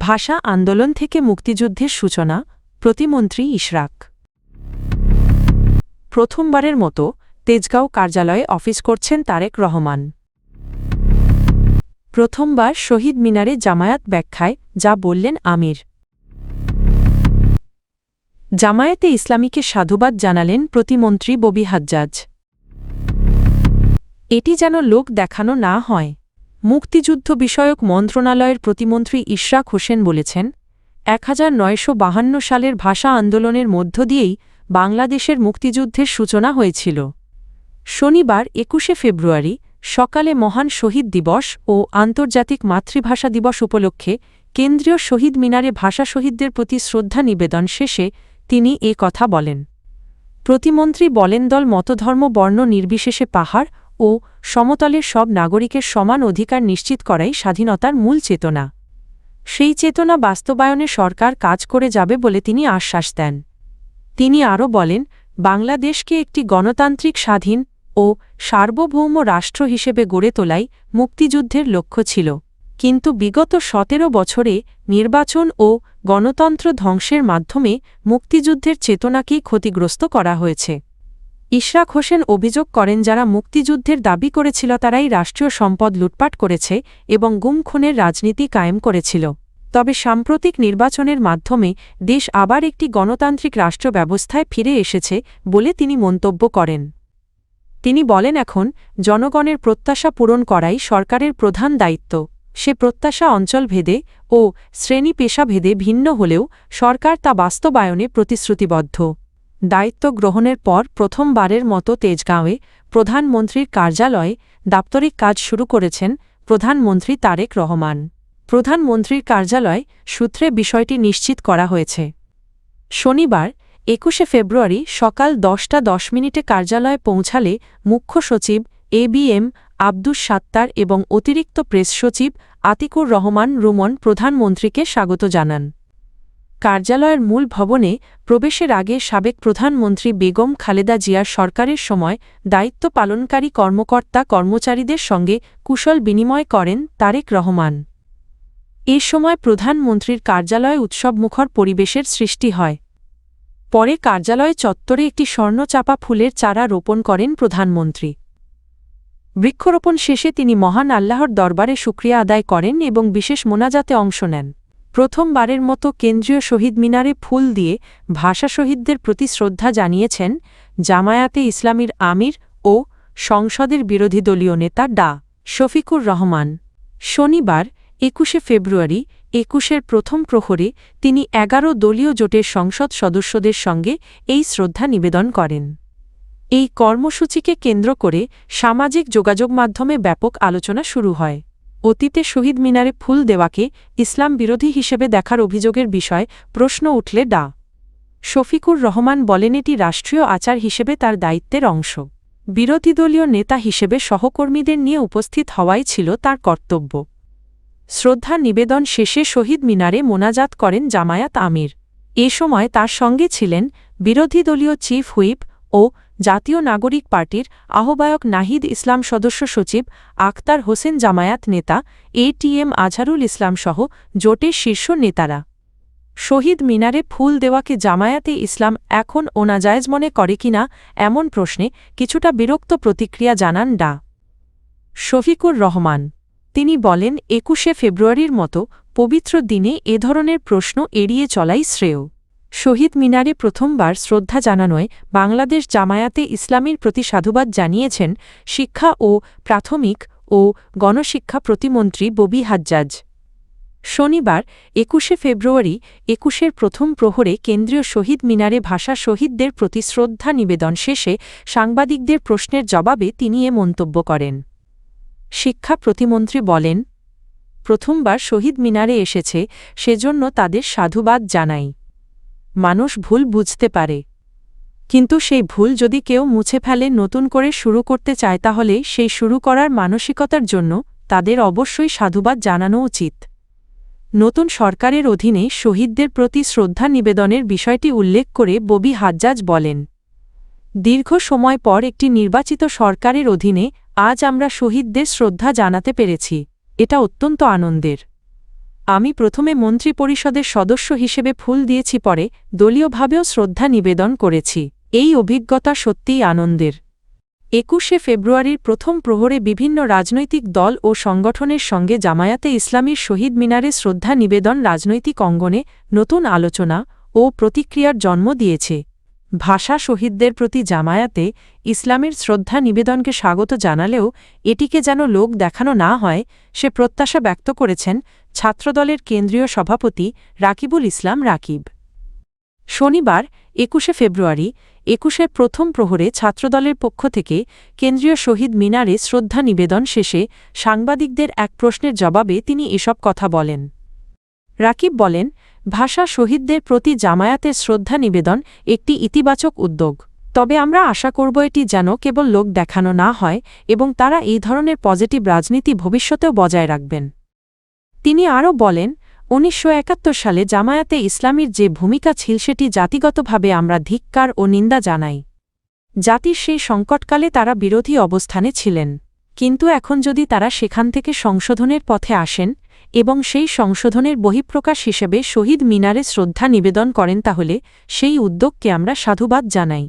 ভাষা আন্দোলন থেকে মুক্তিযুদ্ধের সূচনা, প্রতিমন্ত্রী ইশরাক। প্রথমবারের মতো তেজগাঁও কার্যালয়ে অফিস করছেন তারেক রহমান। প্রথমবার শহীদ মিনারে জামায়াত ব্যাখ্যায় যা বললেন আমির। জামায়াতে ইসলামীকে সাধুবাদ জানালেন প্রতিমন্ত্রী ববি হাজ্জাজ। এটি যেন লোক দেখানো না হয়। মুক্তিযুদ্ধ বিষয়ক মন্ত্রণালয়ের প্রতিমন্ত্রী ইশরাক হোসেন বলেছেন, 1952 সালের ভাষা আন্দোলনের মধ্য দিয়েই বাংলাদেশের মুক্তিযুদ্ধের সূচনা হয়েছিল। শনিবার 21শে ফেব্রুয়ারি সকালে মহান শহীদ দিবস ও আন্তর্জাতিক মাতৃভাষা দিবস উপলক্ষে কেন্দ্রীয় শহীদ মিনারে ভাষা শহীদদের প্রতি শ্রদ্ধা নিবেদন শেষে তিনি এ কথা বলেন। প্রতিমন্ত্রী বলেন, দল মতধর্ম বর্ণ নির্বিশেষে পাহাড় ও সমতলের সব নাগরিকের সমান অধিকার নিশ্চিত করাই স্বাধীনতার মূল চেতনা। সেই চেতনা বাস্তবায়নে সরকার কাজ করে যাবে বলে তিনি আশ্বাস দেন। তিনি আরও বলেন, বাংলাদেশকে একটি গণতান্ত্রিক স্বাধীন ও সার্বভৌম রাষ্ট্র হিসেবে গড়ে তোলাই মুক্তিযুদ্ধের লক্ষ্য ছিল, কিন্তু বিগত 17 বছরে নির্বাচন ও গণতন্ত্র ধ্বংসের মাধ্যমে মুক্তিযুদ্ধের চেতনাকেই ক্ষতিগ্রস্ত করা হয়েছে। ইশরাক হোসেন অভিযোগ করেন, যারা মুক্তিযুদ্ধের দাবি করেছিল তারাই রাষ্ট্রীয় সম্পদ লুটপাট করেছে এবং গুম খুনের রাজনীতি কায়েম করেছিল। তবে সাম্প্রতিক নির্বাচনের মাধ্যমে দেশ আবার একটি গণতান্ত্রিক রাষ্ট্র ব্যবস্থায় ফিরে এসেছে বলে তিনি মন্তব্য করেন। তিনি বলেন, এখন জনগণের প্রত্যাশা পূরণ করাই সরকারের প্রধান দায়িত্ব। সে প্রত্যাশা অঞ্চলভেদে ও শ্রেণী পেশাভেদে ভিন্ন হলেও সরকার তা বাস্তবায়নে প্রতিশ্রুতিবদ্ধ। দায়িত্ব গ্রহণের পর প্রথমবারের মতো তেজগাঁওয়ে প্রধানমন্ত্রীর কার্যালয়ে দাপ্তরিক কাজ শুরু করেছেন প্রধানমন্ত্রী তারেক রহমান। প্রধানমন্ত্রীর কার্যালয় সূত্রে বিষয়টি নিশ্চিত করা হয়েছে। শনিবার 21শে ফেব্রুয়ারি সকাল 10টা 10 মিনিটে কার্যালয়ে পৌঁছালে মুখ্য সচিব ABM আব্দুস সাত্তার এবং অতিরিক্ত প্রেস সচিব আতিকুর রহমান রুমন প্রধানমন্ত্রীকে স্বাগত জানান। কার্যালয়ের মূল ভবনে প্রবেশের আগে সাবেক প্রধানমন্ত্রী বেগম খালেদা জিয়ার সরকারের সময় দায়িত্ব পালনকারী কর্মকর্তা কর্মচারীদের সঙ্গে কুশল বিনিময় করেন তারেক রহমান। এ সময় প্রধানমন্ত্রীর কার্যালয়ে উৎসবমুখর পরিবেশের সৃষ্টি হয়। পরে কার্যালয় চত্বরে একটি স্বর্ণচাপা ফুলের চারা রোপণ করেন প্রধানমন্ত্রী। বৃক্ষরোপণ শেষে তিনি মহান আল্লাহর দরবারে শুকরিয়া আদায় করেন এবং বিশেষ মোনাজাতে অংশ নেন। প্রথমবারের মতো কেন্দ্রীয় শহীদ মিনারে ফুল দিয়ে ভাষা শহীদদের প্রতি শ্রদ্ধা জানিয়েছেন জামায়াতে ইসলামীর আমির ও সংসদের বিরোধী দলীয় নেতা ডা. শফিকুর রহমান। শনিবার 21শে ফেব্রুয়ারি 21-এর প্রথম প্রহরে তিনি 11 দলীয় জোটের সংসদ সদস্যদের সঙ্গে এই শ্রদ্ধা নিবেদন করেন। এই কর্মসূচিকে কেন্দ্র করে সামাজিক যোগাযোগ মাধ্যমে ব্যাপক আলোচনা শুরু হয়। অতীতে শহীদ মিনারে ফুল দেওয়াকে ইসলাম বিরোধী হিসেবে দেখার অভিযোগের বিষয়ে প্রশ্ন উঠলে ডা. শফিকুর রহমান বলেন, এটি রাষ্ট্রীয় আচার হিসেবে তার দায়িত্বের অংশ। বিরোধী দলীয় নেতা হিসেবে সহকর্মীদের নিয়ে উপস্থিত হওয়াই ছিল তার কর্তব্য। শ্রদ্ধা নিবেদন শেষে শহীদ মিনারে মোনাজাত করেন জামায়াত আমির। এ সময় তার সঙ্গে ছিলেন বিরোধী দলীয় চিফ হুইপ ও জাতীয় নাগরিক পার্টির আহ্বায়ক নাহিদ ইসলাম, সদস্য সচিব আক্তার হোসেন, জামায়াত নেতা ATM আজহারুল ইসলাম সহ জোটের শীর্ষ নেতারা। শহীদ মিনারে ফুল দেওয়াকে জামায়াতে ইসলাম এখন নাজায়েজ মনে করে কিনা এমন প্রশ্নে কিছুটা বিরক্ত প্রতিক্রিয়া জানান ডা. শফিকুর রহমান। তিনি বলেন, 21শে ফেব্রুয়ারির মতো পবিত্র দিনে এ ধরনের প্রশ্ন এড়িয়ে চলাই শ্রেয়। শহীদ মিনারে প্রথমবার শ্রদ্ধা জানানোয় বাংলাদেশ জামায়াতে ইসলামীর প্রতি সাধুবাদ জানিয়েছেন শিক্ষা ও প্রাথমিক ও গণশিক্ষা প্রতিমন্ত্রী ববি হাজ্জাজ। শনিবার 21শে ফেব্রুয়ারি 21-এর প্রথম প্রহরে কেন্দ্রীয় শহীদ মিনারে ভাষা শহীদদের প্রতি শ্রদ্ধা নিবেদন শেষে সাংবাদিকদের প্রশ্নের জবাবে তিনি এ মন্তব্য করেন। শিক্ষা প্রতিমন্ত্রী বলেন, প্রথমবার শহীদ মিনারে এসেছে, সেজন্য তাদের সাধুবাদ জানাই। মানুষ ভুল বুঝতে পারে, কিন্তু সেই ভুল যদি কেউ মুছে ফেলে নতুন করে শুরু করতে চায় তাহলে সেই শুরু করার মানসিকতার জন্য তাদের অবশ্যই সাধুবাদ জানানো উচিত। নতুন সরকারের অধীনে শহীদদের প্রতি শ্রদ্ধা নিবেদনের বিষয়টি উল্লেখ করে ববি হাজ্জাজ বলেন, দীর্ঘ সময় পর একটি নির্বাচিত সরকারের অধীনে আজ আমরা শহীদদের শ্রদ্ধা জানাতে পেরেছি। এটা অত্যন্ত আনন্দের। আমি প্রথমে মন্ত্রিপরিষদের সদস্য হিসেবে ফুল দিয়েছি, পরে দলীয়ভাবেও শ্রদ্ধা নিবেদন করেছি। এই অভিজ্ঞতা সত্যিই আনন্দের। ২১শে ফেব্রুয়ারির প্রথম প্রহরে বিভিন্ন রাজনৈতিক দল ও সংগঠনের সঙ্গে জামায়াতে ইসলামীর শহীদ মিনারে শ্রদ্ধা নিবেদন রাজনৈতিক অঙ্গনে নতুন আলোচনা ও প্রতিক্রিয়ার জন্ম দিয়েছে। ভাষা শহীদদের প্রতি জামায়াতে ইসলামের শ্রদ্ধা নিবেদনকে স্বাগত জানালেও এটিকে যেন লোক দেখানো না হয় সে প্রত্যাশা ব্যক্ত করেছেন ছাত্রদলের কেন্দ্রীয় সভাপতি রাকিবুল ইসলাম রাকিব। শনিবার ২১শে ফেব্রুয়ারি ২১-এর প্রথম প্রহরে ছাত্রদলের পক্ষ থেকে কেন্দ্রীয় শহীদ মিনারে শ্রদ্ধা নিবেদন শেষে সাংবাদিকদের এক প্রশ্নের জবাবে তিনি এসব কথা বলেন। রাকিব বলেন, ভাষা শহীদদের প্রতি জামায়াতের শ্রদ্ধা নিবেদন একটি ইতিবাচক উদ্যোগ। তবে আমরা আশা করব এটি যেন কেবল লোক দেখানো না হয় এবং তারা এই ধরনের পজিটিভ রাজনীতি ভবিষ্যতেও বজায় রাখবেন। তিনি আরও বলেন, ১৯৭১ সালে জামায়াতে ইসলামীর যে ভূমিকা ছিল সেটি জাতিগতভাবে আমরা ধিক্কার ও নিন্দা জানাই। জাতির সেই সংকটকালে তারা বিরোধী অবস্থানে ছিলেন, কিন্তু এখন যদি তারা সেখান থেকে সংশোধনের পথে আসেন এবং সেই সংশোধনের বহিঃপ্রকাশ হিসেবে শহীদ মিনারে শ্রদ্ধা নিবেদন করেন তাহলে সেই উদ্যোগকে আমরা সাধুবাদ জানাই।